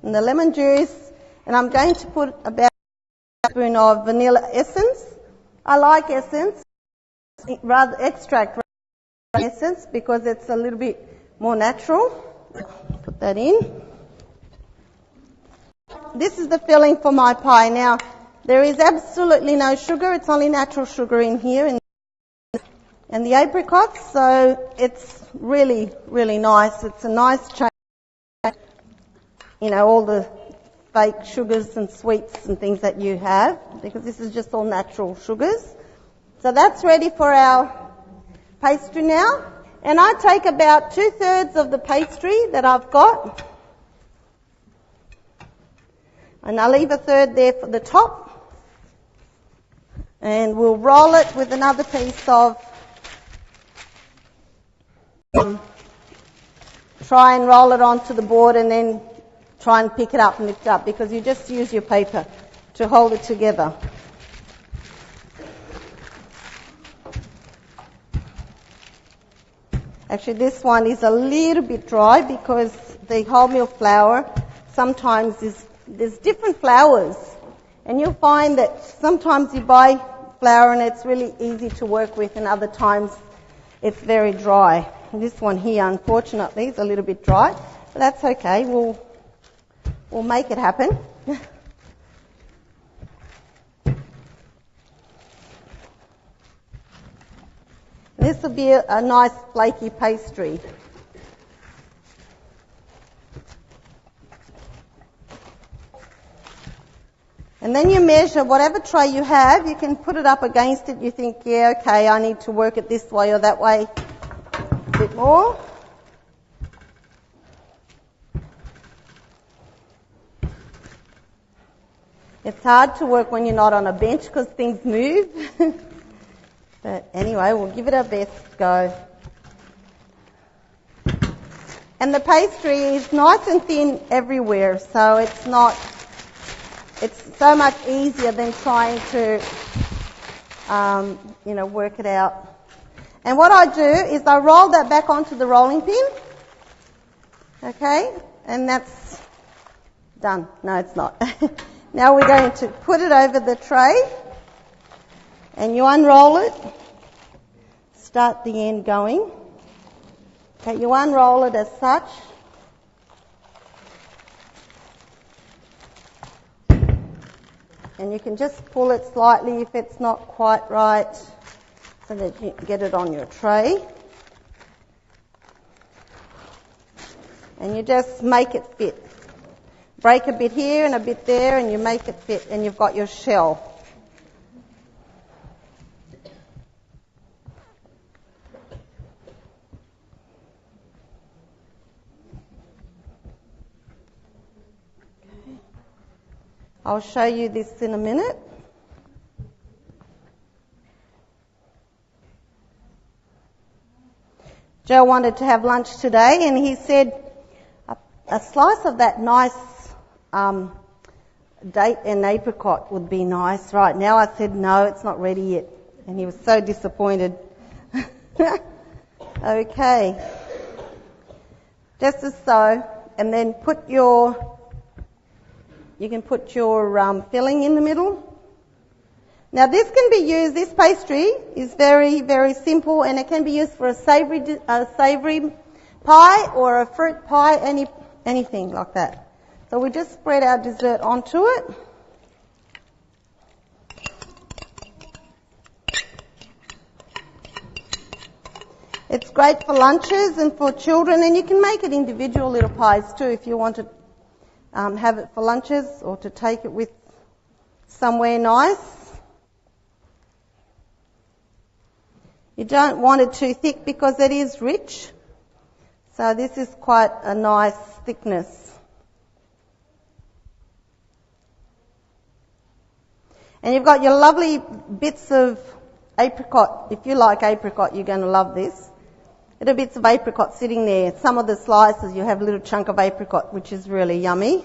and the lemon juice, and I'm going to put about a spoon of vanilla essence. I like essence, rather extract essence because it's a little bit more natural. Put that in. This is the filling for my pie. Now, there is absolutely no sugar. It's only natural sugar in here and the apricots, so it's really, really nice. It's a nice change, all the fake sugars and sweets and things that you have, because this is just all natural sugars. So that's ready for our pastry now. And I take about 2/3 of the pastry that I've got, and I leave 1/3 there for the top, and we'll roll it with another piece of try and roll it onto the board and then try and pick it up and lift it up, because you just use your paper to hold it together. Actually, this one is a little bit dry because the wholemeal flour sometimes there's different flours, and you'll find that sometimes you buy flour and it's really easy to work with, and other times it's very dry. And this one here, unfortunately, is a little bit dry, but that's okay. We'll make it happen. This will be a nice flaky pastry. And then you measure whatever tray you have, you can put it up against it. You think, yeah, okay, I need to work it this way or that way a bit more. It's hard to work when you're not on a bench because things move. But anyway, we'll give it our best go. And the pastry is nice and thin everywhere, so it's so much easier than trying to, work it out. And what I do is I roll that back onto the rolling pin. Okay? And that's done. No, it's not. Now we're going to put it over the tray. And you unroll it, start the end going. Okay, you unroll it as such. And you can just pull it slightly if it's not quite right, so that you get it on your tray. And you just make it fit. Break a bit here and a bit there, and you make it fit, and you've got your shell. I'll show you this in a minute. Joe wanted to have lunch today, and he said a slice of that nice date and apricot would be nice right now. I said, no, it's not ready yet. And he was so disappointed. Okay. Just as so. And then you can put your filling in the middle. Now this can be used, this pastry is very, very simple, and it can be used for a savoury pie or a fruit pie, anything like that. So we just spread our dessert onto it. It's great for lunches and for children, and you can make it individual little pies too if you want to have it for lunches or to take it with somewhere nice. You don't want it too thick because it is rich. So this is quite a nice thickness. And you've got your lovely bits of apricot. If you like apricot, you're going to love this. Little bits of apricot sitting there. Some of the slices you have a little chunk of apricot, which is really yummy.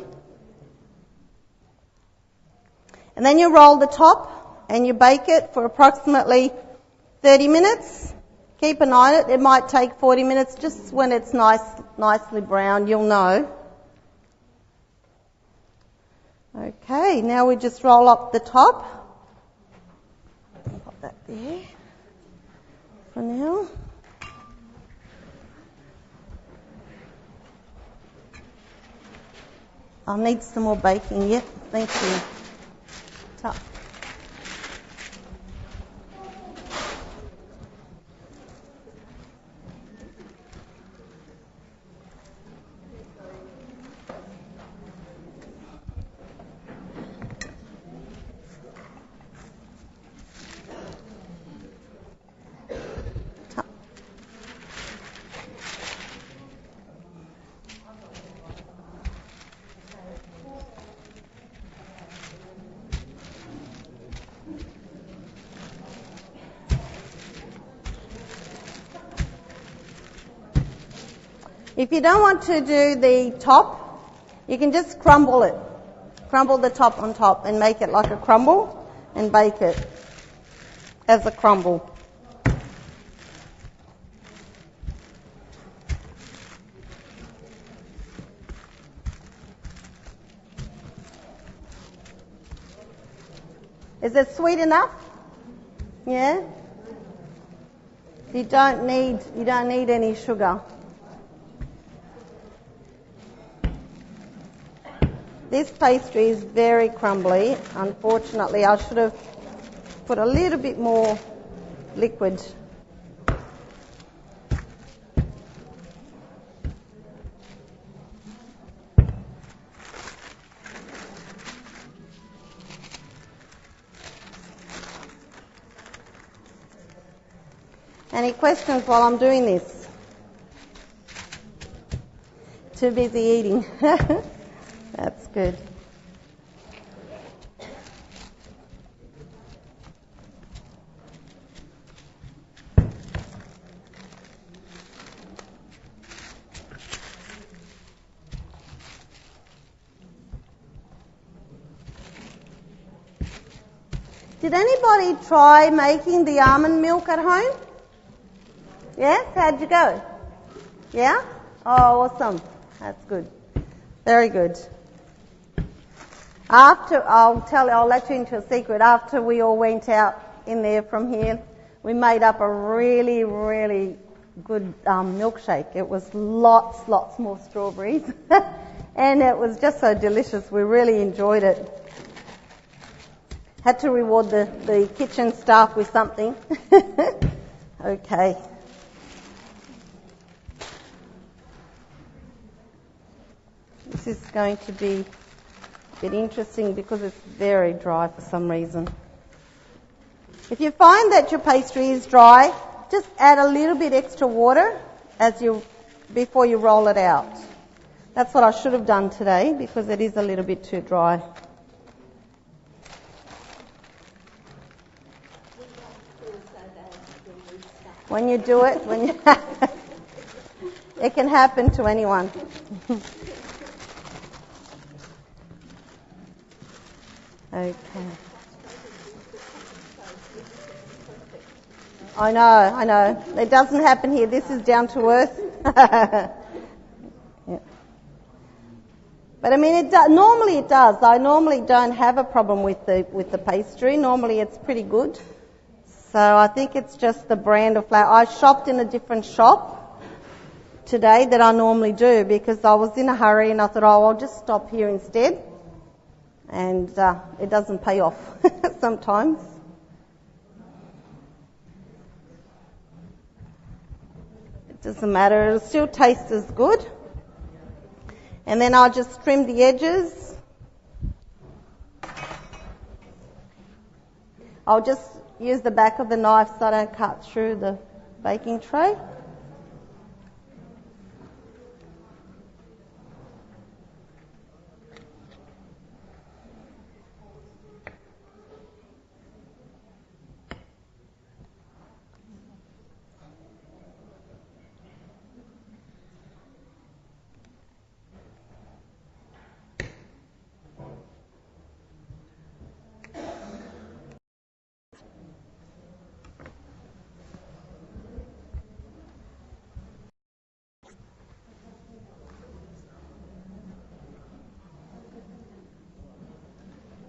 And then you roll the top and you bake it for approximately 30 minutes. Keep an eye on it. It might take 40 minutes. Just when it's nicely brown, you'll know. Okay, now we just roll up the top. Pop that there for now. I'll need some more baking yet. Thank you. Top. If you don't want to do the top, You can just crumble it. Crumble the top on top and make it like a crumble and bake it as a crumble. Is it sweet enough? Yeah? You don't need any sugar. This pastry is very crumbly. Unfortunately, I should have put a little bit more liquid. Any questions while I'm doing this? Too busy eating. That's good. Did anybody try making the almond milk at home? Yes? How'd you go? Yeah? Oh, awesome. That's good. Very good. I'll let you into a secret. After we all went out in there from here, we made up a really, really good milkshake. It was lots more strawberries. And it was just so delicious. We really enjoyed it. Had to reward the kitchen staff with something. Okay. This is going to be a bit interesting because it's very dry for some reason. If you find that your pastry is dry, just add a little bit extra water before you roll it out. That's what I should have done today because it is a little bit too dry. When you do it, it can happen to anyone. Okay. I know. It doesn't happen here. This is down to earth. Yeah. But I mean, normally it does. I normally don't have a problem with the pastry. Normally it's pretty good. So I think it's just the brand of flour. I shopped in a different shop today that I normally do because I was in a hurry and I thought, I'll just stop here instead. And it doesn't pay off sometimes. It doesn't matter. It'll still taste as good. And then I'll just trim the edges. I'll just use the back of the knife so I don't cut through the baking tray.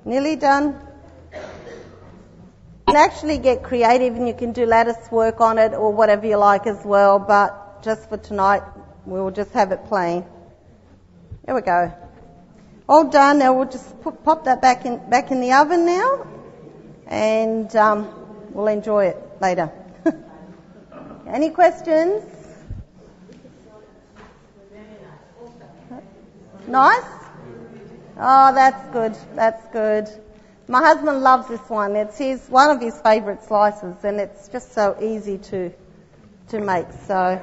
Nearly done. You can actually get creative and you can do lattice work on it or whatever you like as well, but just for tonight we'll just have it plain. There we go. All done. Now we'll just pop that back in the oven now and we'll enjoy it later. Any questions? Nice? Oh, that's good. My husband loves this one. It's one of his favourite slices and it's just so easy to make. So,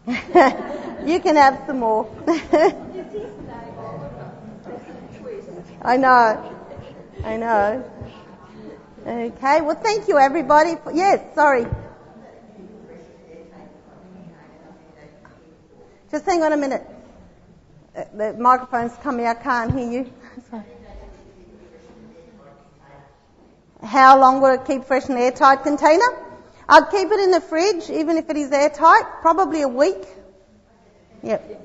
yeah. You can have some more. I know. Okay, well thank you everybody. Yes, sorry. Just hang on a minute. The microphone's coming, I can't hear you. Sorry. How long will it keep fresh in an airtight container? I'd keep it in the fridge, even if it is airtight, probably a week. Yep.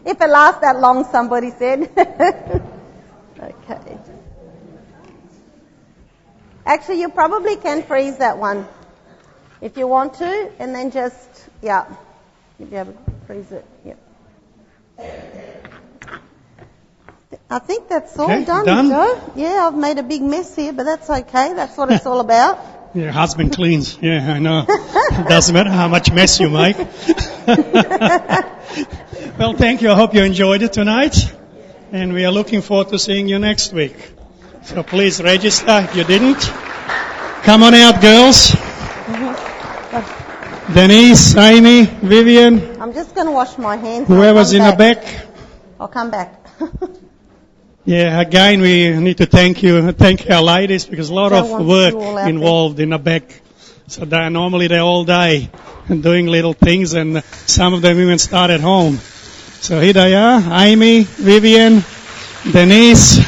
If it lasts that long, somebody said. Okay. Actually, you probably can freeze that one if you want to, and then just, you'll be able to freeze it. Yep. I think that's all done, Joe. Yeah, I've made a big mess here, but that's okay. That's what it's all about. Your husband cleans. Yeah, I know. It doesn't matter how much mess you make. Well, thank you. I hope you enjoyed it tonight. And we are looking forward to seeing you next week. So please register if you didn't. Come on out, girls. Denise, Amy, Vivian. I'm just going to wash my hands. Whoever's in the back. I'll come back. Yeah, again, we need to thank our ladies, because a lot of work involved in the back. So they're all day doing little things, and some of them even start at home. So here they are, Amy, Vivian, Denise,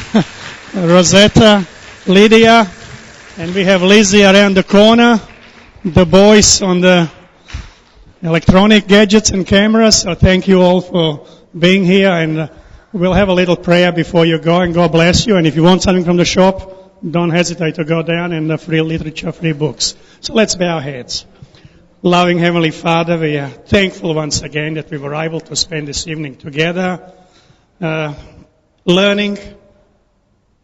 Rosetta, Lydia, and we have Lizzie around the corner, the boys on the electronic gadgets and cameras. So thank you all for being here, and we'll have a little prayer before you go, and God bless you. And if you want something from the shop, don't hesitate to go down, and the free literature, free books. So let's bow our heads. Loving Heavenly Father, we are thankful once again that we were able to spend this evening together, learning,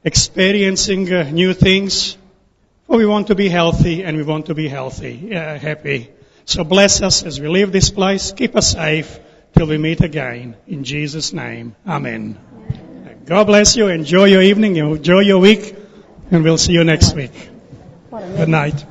experiencing new things. For we want to be healthy, and we want to be happy. So bless us as we leave this place. Keep us safe till we meet again. In Jesus' name, amen. God bless you. Enjoy your evening. Enjoy your week. And we'll see you next week. Good night.